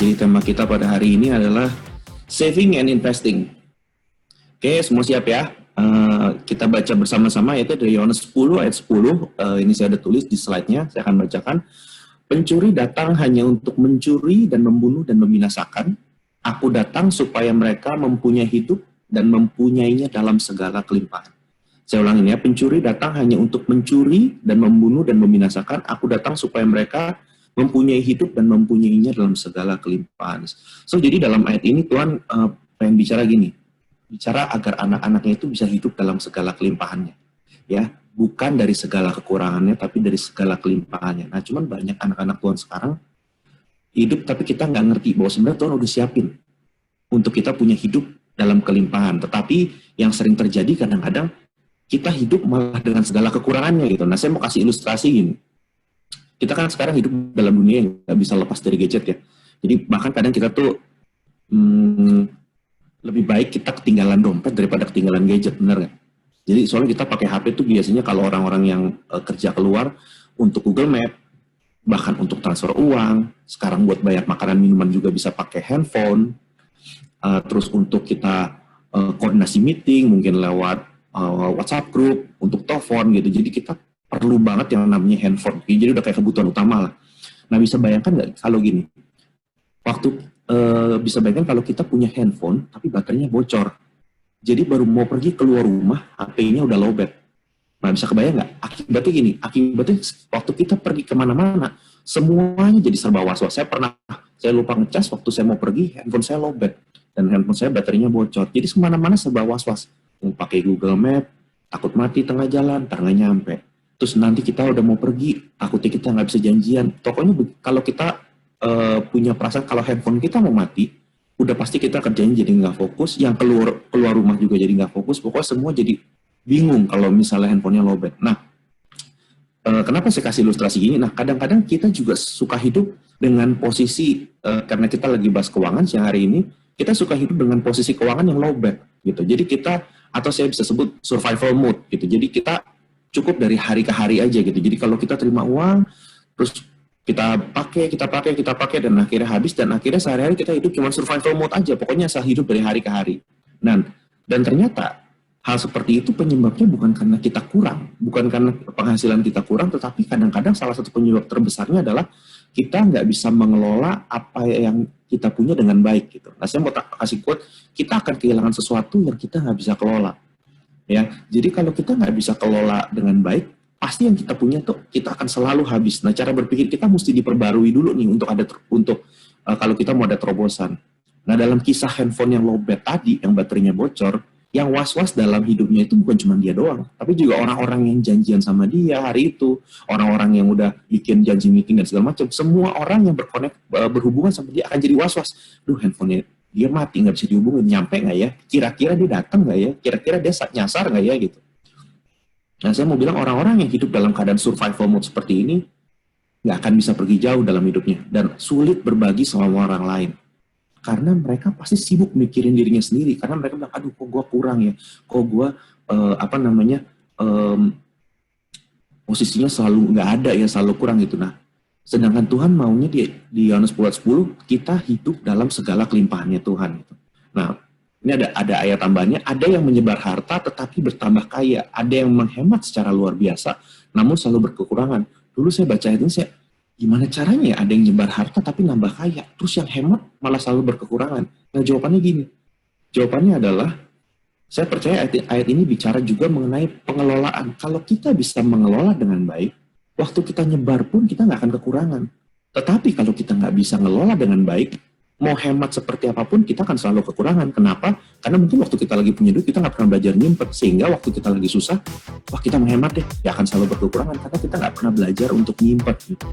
jadi tema kita pada hari ini adalah saving and investing. Oke, semua siap ya? Kita baca bersama-sama, yaitu dari Yohanes 10 ayat 10. Ini saya ada tulis di slide-nya, saya akan bacakan. Pencuri datang hanya untuk mencuri dan membunuh dan membinasakan. Aku datang supaya mereka mempunyai hidup dan mempunyainya dalam segala kelimpahan. Saya ulangin ya, pencuri datang hanya untuk mencuri dan membunuh dan membinasakan. Aku datang supaya mereka mempunyai hidup dan mempunyainya dalam segala kelimpahan. So, jadi dalam ayat ini Tuhan pengen bicara gini, bicara agar anak-anaknya itu bisa hidup dalam segala kelimpahannya. Ya, bukan dari segala kekurangannya, tapi dari segala kelimpahannya. Nah, cuman banyak anak-anak Tuhan sekarang hidup, tapi kita nggak ngerti bahwa sebenarnya Tuhan udah siapin untuk kita punya hidup dalam kelimpahan. Tetapi yang sering terjadi kadang-kadang kita hidup malah dengan segala kekurangannya gitu. Nah, saya mau kasih ilustrasi gini. Kita kan sekarang hidup dalam dunia yang nggak bisa lepas dari gadget ya. Jadi bahkan kadang kita tuh lebih baik kita ketinggalan dompet daripada ketinggalan gadget, bener nggak? Jadi soalnya kita pakai HP tuh biasanya kalau orang-orang yang kerja keluar untuk Google Map, bahkan untuk transfer uang, sekarang buat bayar makanan minuman juga bisa pakai handphone. Terus untuk kita koordinasi meeting mungkin lewat WhatsApp group, untuk telepon gitu. Jadi kita perlu banget yang namanya handphone. Jadi udah kayak kebutuhan utama lah. Nah, bisa bayangkan nggak kalau gini? Bisa bayangkan kalau kita punya handphone tapi baterainya bocor. Jadi baru mau pergi keluar rumah, HP-nya udah lowbat. Nah, bisa kebayang nggak? Akibatnya gini, akibatnya waktu kita pergi kemana-mana, semuanya jadi serba was-was. Saya lupa ngecas waktu saya mau pergi, handphone saya lowbat. Dan handphone saya baterainya bocor. Jadi kemana-mana serba was-was. Yang pakai Google Map, takut mati tengah jalan, ntar nggak nyampe. Terus nanti kita udah mau pergi, takutnya kita nggak bisa janjian. Pokoknya kalau kita punya perasaan kalau handphone kita mau mati, udah pasti kita kerjain jadi nggak fokus. Yang keluar rumah juga jadi nggak fokus. Pokoknya semua jadi bingung kalau misalnya handphonenya lowbat. Nah, kenapa saya kasih ilustrasi gini? Nah, kadang-kadang kita juga suka hidup dengan posisi, karena kita lagi bahas keuangan siang hari ini, kita suka hidup dengan posisi keuangan yang lowbat gitu. Jadi kita, atau saya bisa sebut survival mode gitu. Jadi kita cukup dari hari ke hari aja gitu. Jadi kalau kita terima uang, terus kita pakai dan akhirnya habis, dan akhirnya sehari-hari kita hidup cuma survival mode aja. Pokoknya asal hidup dari hari ke hari. Dan ternyata hal seperti itu penyebabnya bukan karena kita kurang, bukan karena penghasilan kita kurang, tetapi kadang-kadang salah satu penyebab terbesarnya adalah kita nggak bisa mengelola apa yang kita punya dengan baik gitu. Nah, saya mau kasih quote, kita akan kehilangan sesuatu yang kita nggak bisa kelola. Ya, jadi kalau kita nggak bisa kelola dengan baik, pasti yang kita punya tuh kita akan selalu habis. Nah, cara berpikir kita mesti diperbarui dulu nih untuk kalau kita mau ada terobosan. Nah, dalam kisah handphone yang lowbat tadi, yang baterainya bocor, yang was-was dalam hidupnya itu bukan cuma dia doang, tapi juga orang-orang yang janjian sama dia hari itu, orang-orang yang udah bikin janji meeting dan segala macam. Semua orang yang berhubungan sama dia akan jadi was-was. Duh, handphonenya dia mati, nggak bisa dihubungin, nyampe nggak ya? Kira-kira dia datang nggak ya? Kira-kira dia nyasar nggak ya? Gitu. Nah, saya mau bilang orang-orang yang hidup dalam keadaan survival mode seperti ini nggak akan bisa pergi jauh dalam hidupnya dan sulit berbagi sama orang lain. Karena mereka pasti sibuk mikirin dirinya sendiri. Karena mereka bilang, aduh kok gue kurang ya, kok gue posisinya selalu nggak ada ya, selalu kurang gitu. Nah, sedangkan Tuhan maunya di Yohanes 10 kita hidup dalam segala kelimpahannya Tuhan. Gitu. Nah, ini ada ayat tambahannya, ada yang menyebar harta tetapi bertambah kaya, ada yang menghemat secara luar biasa, namun selalu berkekurangan. Dulu saya baca ayat ini, gimana caranya ada yang nyebar harta tapi nambah kaya, terus yang hemat malah selalu berkekurangan? Nah, jawabannya gini. Jawabannya adalah, saya percaya ayat ini bicara juga mengenai pengelolaan. Kalau kita bisa mengelola dengan baik, waktu kita nyebar pun kita nggak akan kekurangan. Tetapi kalau kita nggak bisa ngelola dengan baik, mau hemat seperti apapun, kita akan selalu kekurangan. Kenapa? Karena mungkin waktu kita lagi punya duit, kita nggak pernah belajar nyimpen. Sehingga waktu kita lagi susah, wah kita menghemat deh, ya akan selalu berkekurangan. Karena kita nggak pernah belajar untuk nyimpen. Gitu.